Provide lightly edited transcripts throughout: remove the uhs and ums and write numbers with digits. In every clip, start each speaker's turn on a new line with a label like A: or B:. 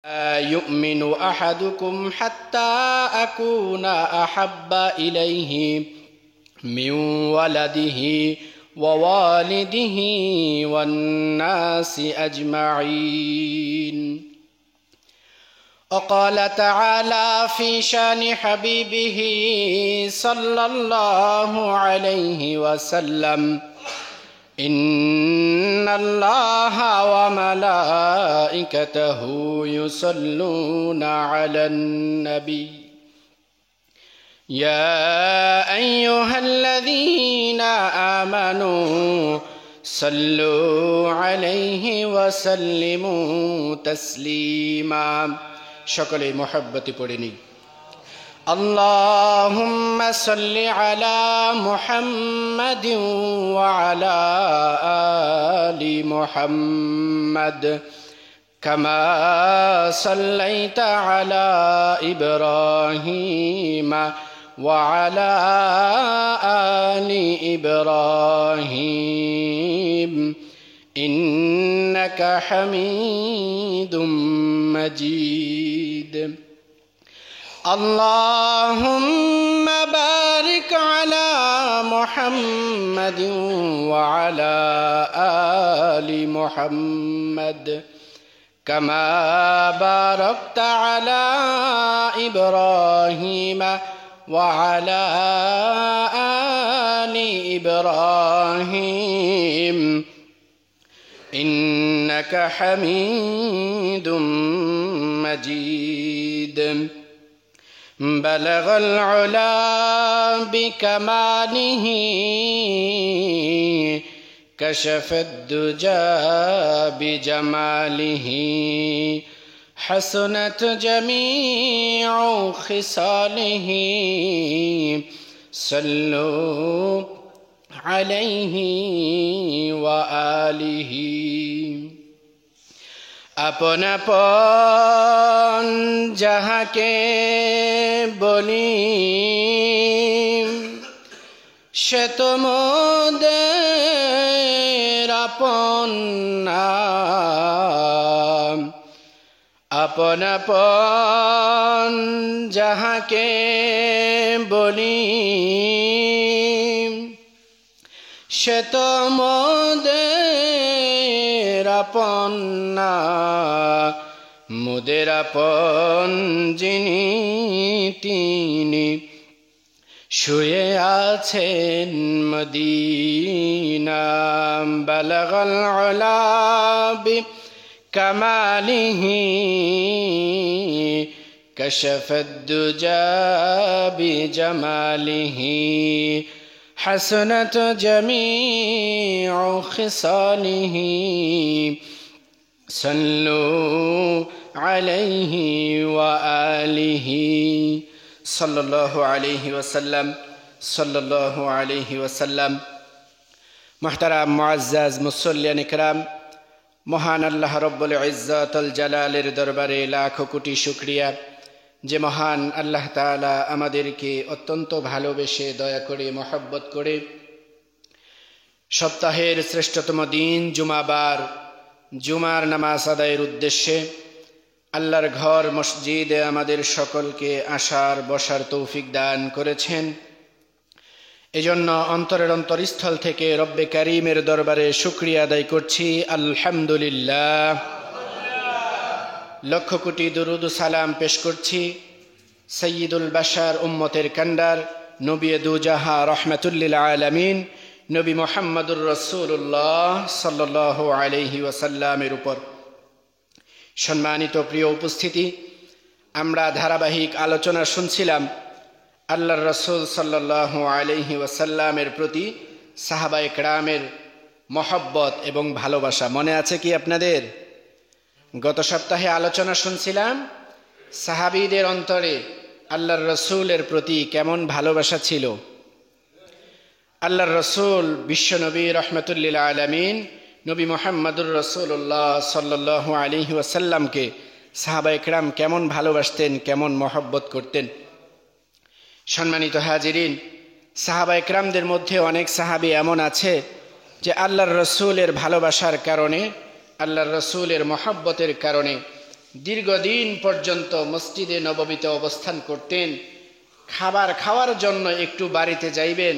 A: يؤمن أحدكم حتى أكون أحب إليه من ولده ووالده والناس أجمعين. وقال تعالى في شان حبيبه صلى الله عليه وسلم: إن الله وملائكته يصلون على النبي يا أيها الذين آمنوا صلوا عليه وسلموا تسليما. شكرا محبتي পড়েনি। اللهم صل على محمد وعلى آل محمد كما صليت على إبراهيم وعلى آل إبراهيم إنك حميد مجيد. اللهم بارك على محمد وعلى آل محمد كما باركت على إبراهيم وعلى آل إبراهيم إنك حميد مجيد. بلغ العلا بكماله كشف الدجى بجماله حسنت جميع خصاله صلوا عليه وآله. আপন আপন যাহাকে বলি সে তো মোদের আপন না। আপন আপন যাহাকে বলি সে তো মোদের আপন না। মোদের আপন যিনি তিনি শুয়ে আছেন মদিনা। বালাগাল উলা বিকামালিহি কাশাফাদ দুজা বিজামালিহি حسنت جميع خصاله صلوا عليه وآله صلى الله عليه وسلم صلى الله عليه وسلم. محترم মুআজ্জাজ মুসল্লিয়ান ইকরাম, মহান আল্লাহ রব্বুল ইজ্জাতুল জালালের দরবারে লাখো কোটি শুকরিয়া যে মহান আল্লাহ তাআলা আমাদেরকে অত্যন্ত ভালোবেসে দয়া করে মহব্বত করে সপ্তাহের শ্রেষ্ঠতম দিন জুমাবার জুমার নামাজ আদায়ের উদ্দেশ্যে আল্লাহর ঘর মসজিদে আমাদের সকলকে আসার বসার তৌফিক দান করেছেন। এজন্য অন্তরের অন্তরস্থল থেকে রব্বে কারীমের দরবারে শুকরিয়া আদায় করছি, আলহামদুলিল্লাহ। লক্ষ কোটি দুরুদ ও সালাম পেশ করছি সৈয়দুল বাশার উম্মতের কান্ডার নবী দুজাহা রহমাতুল্লিল আলামিন নবী মুহাম্মদুর রাসূলুল্লাহ সাল্লাল্লাহু আলাইহি ওয়াসাল্লামের উপর। সম্মানিত প্রিয় উপস্থিতি, আমরা ধারাবাহিক আলোচনা শুনছিলাম আল্লাহর রাসূল সাল্লাল্লাহু আলাইহি ওয়াসাল্লামের প্রতি সাহাবায়ে কেরামের মহব্বত এবং ভালোবাসা। মনে আছে কি আপনাদের? গত সপ্তাহে আলোচনা শুনছিলাম সাহাবীদের অন্তরে আল্লাহর রসুলের প্রতি কেমন ভালোবাসা ছিল। আল্লাহর রসুল বিশ্বনবী রহমতুল্লিল আলামিন নবী মুহাম্মদুর রাসূলুল্লাহ সাল্লাল্লাহু আলাইহি ওয়াসাল্লামকে সাহাবায়ে কেরাম কেমন ভালোবাসতেন, কেমন মহব্বত করতেন। সম্মানিত হাজিরিন, সাহাবায়ে কেরামদের মধ্যে অনেক সাহাবী এমন আছে যে আল্লাহর রসুলের ভালোবাসার কারণে, আল্লাহর রসুলের মহব্বতের কারণে দীর্ঘদিন পর্যন্ত মসজিদে নববীতে অবস্থান করতেন। খাবার খাওয়ার জন্য একটু বাড়িতে যাইবেন,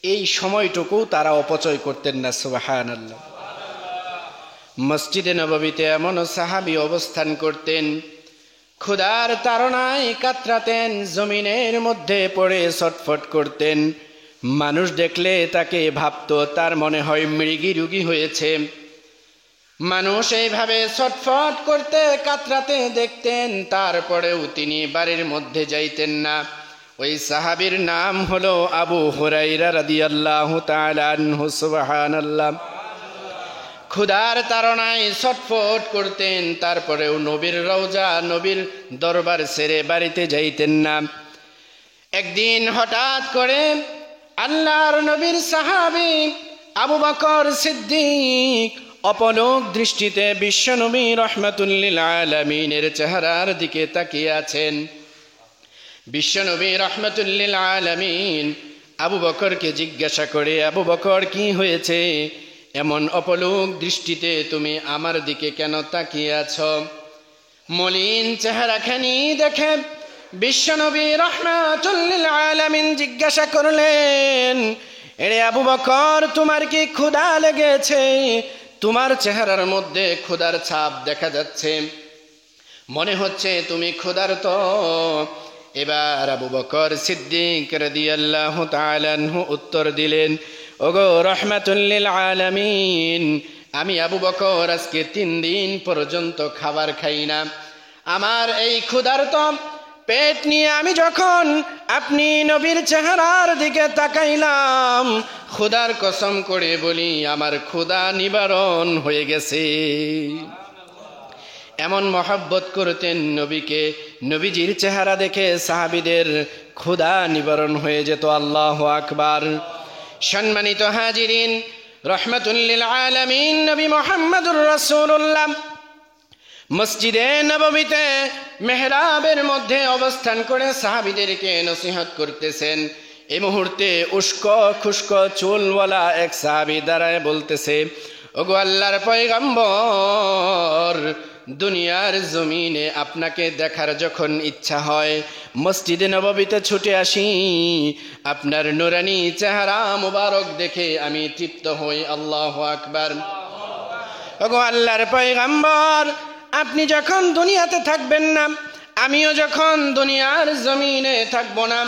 A: এই সময়টুকু তারা অপচয় করতেন না। সুবহানাল্লাহ। মসজিদে নববীতে এমনও সাহাবী অবস্থান করতেন, ক্ষুধার তাড়নায় কাতরাতেন, জমিনের মধ্যে পড়ে ছটফট করতেন। মানুষ দেখলে তাকে ভাবতো তার মনে হয় মৃগী রোগী হয়েছে। মানুষ এইভাবে ছটফট করতে কাতরাতে দেখতেন, তারপরেও তিনি বাড়ির মধ্যে যাইতেন না। ওই সাহাবীর নাম হলো আবু হুরায়রা রাদিয়াল্লাহু তাআলা আনহু। সুবহানাল্লাহ। ক্ষুধার তাড়নায় ছটফট করতেন, তারপরেও নবীর রওজা, নবীর দরবার ছেড়ে বাড়িতে যাইতেন না। একদিন হঠাৎ করে আল্লাহর নবীর সাহাবী আবু বকর সিদ্দিক অপলক দৃষ্টিতে বিশ্বনবী রাহমাতুল লিল আলামিনের চেহারার দিকে তাকিয়ে আছেন। বিশ্বনবী রাহমাতুল লিল আলামিন আবু বকরকে জিজ্ঞাসা করে, আবু বকর কি হয়েছে? এমন অপলক দৃষ্টিতে তুমি আমার দিকে কেন তাকিয়ে আছো? মলিন চেহারাখানি দেখে বিশ্বনবী রাহমাতুল লিল আলামিন জিজ্ঞাসা করলেন, এরে আবু বকর, তোমার কি ক্ষুধা লেগেছে? তোমার চেহারার মধ্যে ক্ষুধার ছাপ দেখা যাচ্ছে, মনে হচ্ছে তুমি ক্ষুধার্ত। এবার আবু বকর সিদ্দিক রাদিয়াল্লাহু তাআলা আনহু উত্তর দিলেন, ওগো রাহমাতুল লিল আলামিন, আমি আবু বকর আজকে 3 দিন পর্যন্ত খাবার খাই না। আমার এই ক্ষুধার্ত পেট নিয়ে আমি যখন আপনি নবীর চেহারার দিকে তাকাইলাম, ক্ষুধার কসম করে বলি আমার ক্ষুধা নিবারণ হয়ে গেছে। এমন মহব্বত করতেন নবীকে, নবীজির চেহারা দেখে সাহাবীদের ক্ষুধা নিবারণ হয়ে যেত। আল্লাহু আকবার। সম্মানিত হাজিরিন, রাহমাতুল লিল আলামিন নবী মুহাম্মদুর রাসূলুল্লাহ মসজিদে নববীতে মেহরাবের মধ্যে অবস্থান করে সাহাবীদেরকে নসিহত করতেছেন। এই মুহূর্তে উস্কো খুস্কো চুলওয়ালা এক সাহাবী দাঁড়ায় বলতেছে, ওগো আল্লাহর পয়গম্বর, দুনিয়ার জমিনে আপনাকে দেখার যখন ইচ্ছা হয় মসজিদে নববীতে ছুটে আসি, আপনার নুরানি চেহারা মুবারক দেখে আমি তৃপ্ত হই। আল্লাহু আকবার। ওগো আল্লাহর পয়গম্বর, আপনি যখন দুনিয়াতে থাকবেন না, আমিও যখন দুনিয়ার জমিনে থাকব না,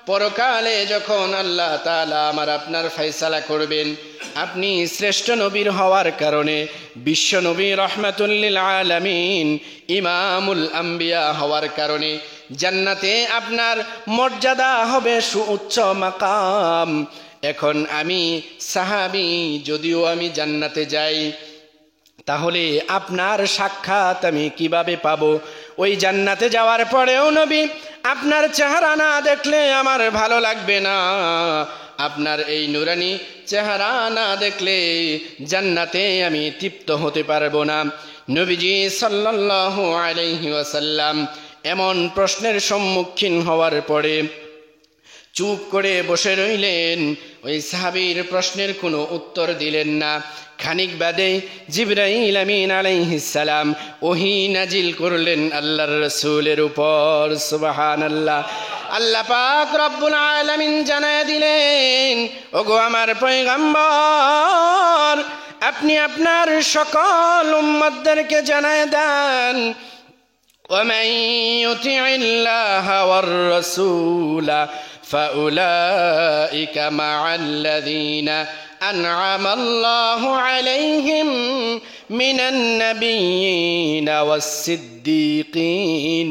A: পরকালে যখন আল্লাহ তাআলা আমার আপনার ফয়সালা করবেন, আপনি শ্রেষ্ঠ নবীর হওয়ার কারণে, বিশ্ব নবী রাহমাতুল লিল আলামিন ইমামুল আম্বিয়া হওয়ার কারণে জান্নাতে আপনার মর্যাদা হবে সুউচ্চ মাকাম। এখন আমি সাহাবী, যদিও আমি জান্নাতে যাই, তাহলে আপনার সাক্ষাৎ আমি কিভাবে পাবো? ওই জান্নাতে যাওয়ার পরেও নবী আপনার চেহারা না দেখলে আমার ভালো লাগবে না। আপনার এই নুরানি চেহারা না দেখলে জান্নাতে আমি তৃপ্ত হতে পারবো না। নবীজি সাল্লাল্লাহু আলাইহি ওয়াসাল্লাম এমন প্রশ্নের সম্মুখীন হওয়ার পরে চুপ করে বসে রইলেন। ওই সাহাবীর প্রশ্নের কোনো উত্তর দিলেন না। খানিক বাদে জিবরাইল আমিন আলাইহিস সালাম ওহী নাজিল করলেন আল্লাহর রাসূলের উপর। সুবহানাল্লাহ। আল্লাহ পাক রব্বুল আলামিন জানায় দিলেন, ওগো আমার পয়গম্বর, আপনি আপনার সকল উম্মতদেরকে জানায় দেন, ومن يطع الله والرسول فأولئك مع الذين أنعم الله عليهم من النبيين والصديقين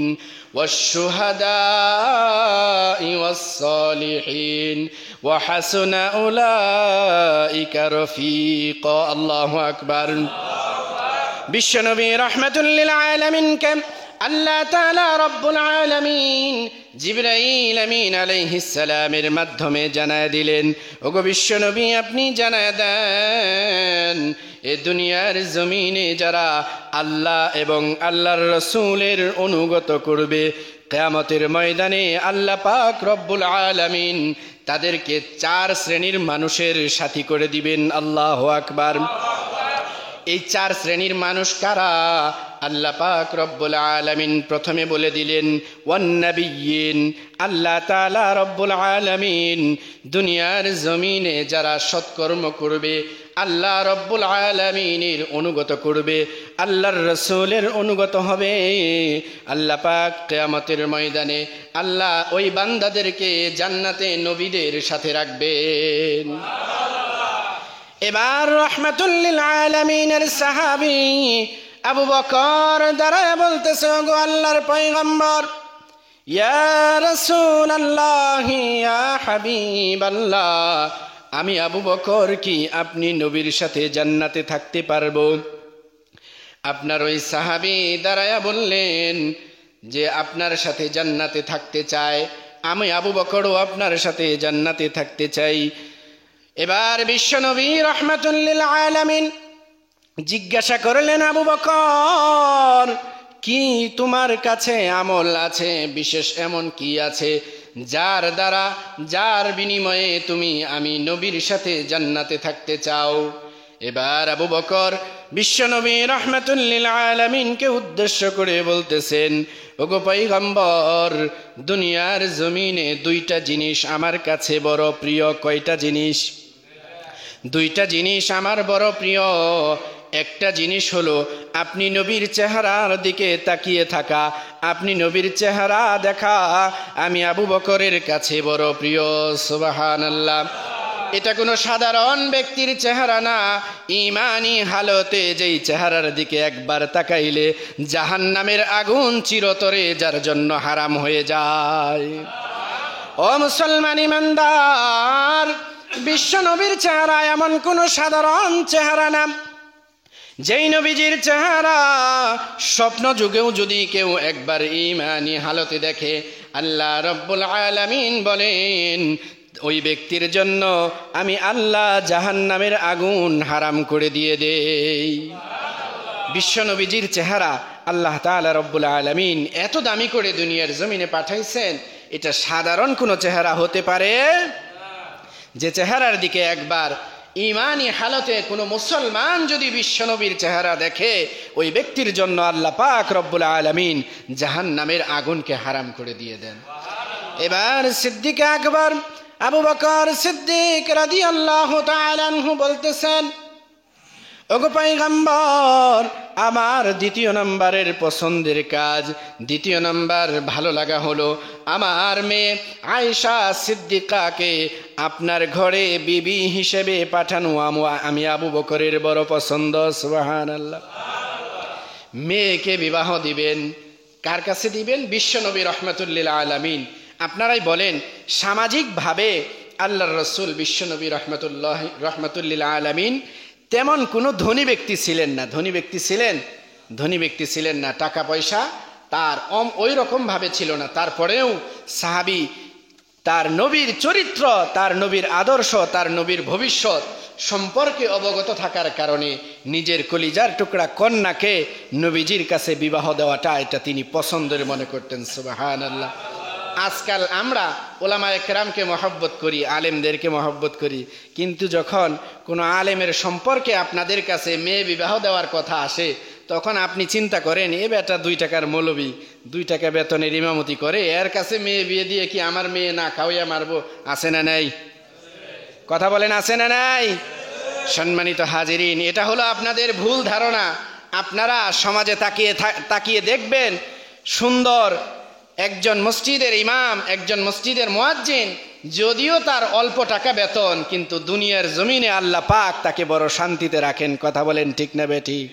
A: والشهداء والصالحين وحسن أولئك رفيقا। الله أكبر। বিশ্বনবী রাহমাতুল লিল আলামিন কে আল্লাহ তাআলা রব্বুল আলামিন জিবরাইল আমিন আলাইহিস সালামের মাধ্যমে জানায় দিলেন, ওগো বিশ্বনবী, আপনি জানায় দেন, এ দুনিয়ার জমিনে যারা আল্লাহ এবং আল্লাহর রাসূলের অনুগত করবে, কিয়ামতের ময়দানে আল্লাহ পাক রব্বুল আলামিন তাদেরকে 4 শ্রেণীর মানুষের সাথী করে দিবেন। আল্লাহু আকবার। এই 4 শ্রেণীর মানুষ কারা? আল্লাহ পাক রব্বুল আলামিন প্রথমে বলে দিলেন ওয়ান্নাবিয়্যিন। আল্লাহ তাআলা রব্বুল আলামিন দুনিয়ার জমিনে যারা সৎকর্ম করবে, আল্লাহ রব্বুল আলামিনের অনুগত করবে, আল্লাহর রাসূলের অনুগত হবে, আল্লাহ পাক কিয়ামতের ময়দানে আল্লাহ ওই বান্দাদেরকে জান্নাতে নবীদের সাথে রাখবেন। এবার রাহমাতুল লিল আলামিনের সাহাবী আবু বকর দাঁড়ায় বলতেছে, ওগো আল্লাহর পয়গম্বর, ইয়া রাসূলুল্লাহ, ইয়া হাবিবাল্লাহ, আমি আবু বকর কি আপনি নবীর সাথে জান্নাতে থাকতে পারবো? আপনার ওই সাহাবী দাঁড়ায়া বললেন যে আপনার সাথে জান্নাতে থাকতে চায়, আমি আবু বকরও আপনার সাথে জান্নাতে থাকতে চাই। এবার বিশ্বনবী রাহমাতুল লিল আলামিন জিজ্ঞাসা করলেন, আবু বকর, কি তোমার কাছে আমল আছে? বিশেষ এমন কি আছে যার দ্বারা, যার বিনিময়ে তুমি আমি নবীর সাথে জান্নাতে থাকতে চাও? এবার আবু বকর বিশ্বনবী রাহমাতুল লিল আলামিনকে উদ্দেশ্য করে বলতেছেন, ওগো পয়গম্বর, দুনিয়ার জমিনে দুইটা জিনিস আমার কাছে বড় প্রিয়। কয়টা জিনিস? দুইটা জিনিস আমার বড় প্রিয়। একটা জিনিস হলো আপনি নবীর চেহারার দিকে তাকিয়ে থাকা, আপনি নবীর চেহারা দেখা আমি আবু বকরের কাছে বড় প্রিয়। সুবহানাল্লাহ। এটা কোনো সাধারণ ব্যক্তির চেহারা না, ঈমানি হালতে যেই চেহারার দিকে একবার তাকাইলে জাহান্নামের আগুন চিরতরে যার জন্য হারাম হয়ে যায়। ও মুসলমান ইমানদার, বিশ্বনবীর চেহারা এমন কোনো সাধারণ চেহারা না, যেই নবীজির চেহারা স্বপ্ন যুগেও যদি কেউ একবার ঈমানি হালতে দেখে, আল্লাহ রব্বুল আলামিন বলেন ওই ব্যক্তির জন্য আমি আল্লাহ জাহান্নামের আগুন হারাম করে দিয়ে দেই। বিশ্বনবীজির চেহারা আল্লাহ তাআলা রব্বুল আলামিন এত দামি করে দুনিয়ার জমিনে পাঠাইছেন, এটা সাধারণ কোনো চেহারা হতে পারে? যে চেহারার দিকে একবার ঈমানি হালতে কোনো মুসলমান যদি বিশ্বনবীর চেহারা দেখে, ওই ব্যক্তির জন্য আল্লাহ পাক রব্বুল আলামিন জাহান্নামের আগুনকে হারাম করে দিয়ে দেন। এবার সিদ্দিক আকবর আবু বকর সিদ্দিক রাদিয়াল্লাহু তাআলা আনহু বলতেছেন, ওগো পয়গম্বর, আমার দ্বিতীয় নম্বরের পছন্দের কাজ, দ্বিতীয় নম্বর ভালো লাগা হলো আমার মেয়ে আয়েশা সিদ্দিকাকে আপনার ঘরে বিবি হিসেবে পাঠানো আমি আবু বকরের বড় পছন্দ। সুবহানাল্লাহ। মেয়েকে বিবাহ দিবেন, কার কাছে দিবেন? বিশ্বনবী রাহমাতুল লিল আলামিন। আপনারাই বলেন, সামাজিকভাবে আল্লাহর রাসূল বিশ্বনবী রাহমাতুল লিল আলামিন তেমন কোনো ধনী ব্যক্তি ছিলেন না। ধনী ব্যক্তি ছিলেন না, টাকা পয়সা তার ওই রকম ভাবে ছিল না। তারপরেও সাহাবী তার নবীর চরিত্র, তার নবীর আদর্শ, তার নবীর ভবিষ্যৎ সম্পর্কে অবগত থাকার কারণে নিজের কলিজার টুকরা কন্যাকে নবীজির কাছে বিবাহ দেওয়াটা এটা তিনি পছন্দের মনে করতেন। সুবহানাল্লাহ। আজকাল আমরা ওলামায়ে কেরামকে মহব্বত করি, আলেমদেরকে মহব্বত করি, কিন্তু যখন কোনো আলেমের সম্পর্কে আপনাদের কাছে মেয়ে বিবাহ দেওয়ার কথা আসে, তখন আপনি চিন্তা করেন, এ বেটা 2 টাকার মৌলবি, 2 টাকা বেতনের ইমামতি করে, এর কাছে মেয়ে বিয়ে দিয়ে কি আমার মেয়ে না খাওয়াইয়া মারবো? আছে না নাই? কথা বলেন, আছে না নাই? সম্মানিত হাজিরিন, এটা হলো আপনাদের ভুল ধারণা। আপনারা সমাজে তাকিয়ে দেখবেন, সুন্দর একজন মসজিদের ইমাম, একজন মসজিদের মুয়াজ্জিন, যদিও তার অল্প টাকা বেতন, কিন্তু দুনিয়ার জমিনে আল্লাহ পাক তাকে বড় শান্তিতে রাখেন। কথা বলেন ঠিক না বেঠিক?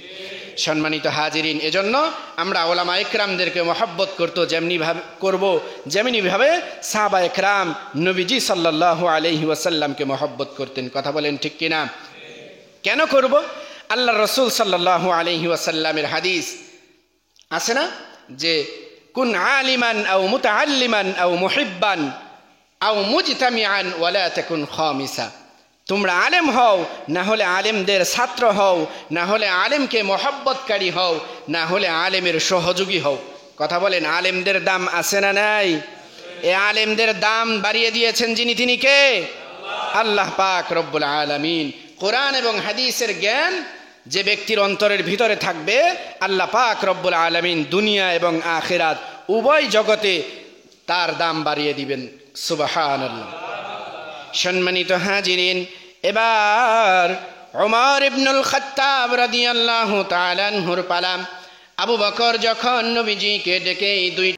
A: সম্মানিত হাজিরিন, এজন্য আমরা ওলামায়ে কেরামদেরকে মহব্বত যেমনি ভাবে সাহাবায়ে কেরাম নবীজি সাল্লাল্লাহু আলাইহি ওয়াসাল্লামকে মহব্বত করতেন। কথা বলেন ঠিক কিনা? কেন করব? আল্লাহর রাসূল সাল্লাল্লাহু আলাইহি ওয়াসাল্লামের হাদিস আছে না, যে কুন আলিমান আও মুতাআল্লিমান আও মুহিব্বান আও মুজতামিআন ওয়ালা তাকুন খামিসা। তোমরা আলেম হও, না হলে আলেমদের ছাত্র হও, না হলে আলেমকে মহব্বতকারী হও, না হলে আলেমের সহযোগী হও। কথা বলেন, আলেমদের দাম আছে না নাই? এই আলেমদের দাম বাড়িয়ে দিয়েছেন যিনি, তিনি কে? আল্লাহ পাক রব্বুল আলামিন। কোরআন এবং হাদিসের জ্ঞান যে ব্যক্তির অন্তরের ভিতরে থাকবে, আল্লাহ পাক রব্বুল আলামিন দুনিয়া এবং আখিরাত উভয় জগতে তার দাম বাড়িয়ে দিবেন। সুবহানাল্লাহ। সম্মানিত হাজিরিন, এবার ওমর ইবনুল খাত্তাব রাদিয়াল্লাহু তাআলা আনহুর পালা। আবু বকর যখন নবীজিকে ডেকে এই দুই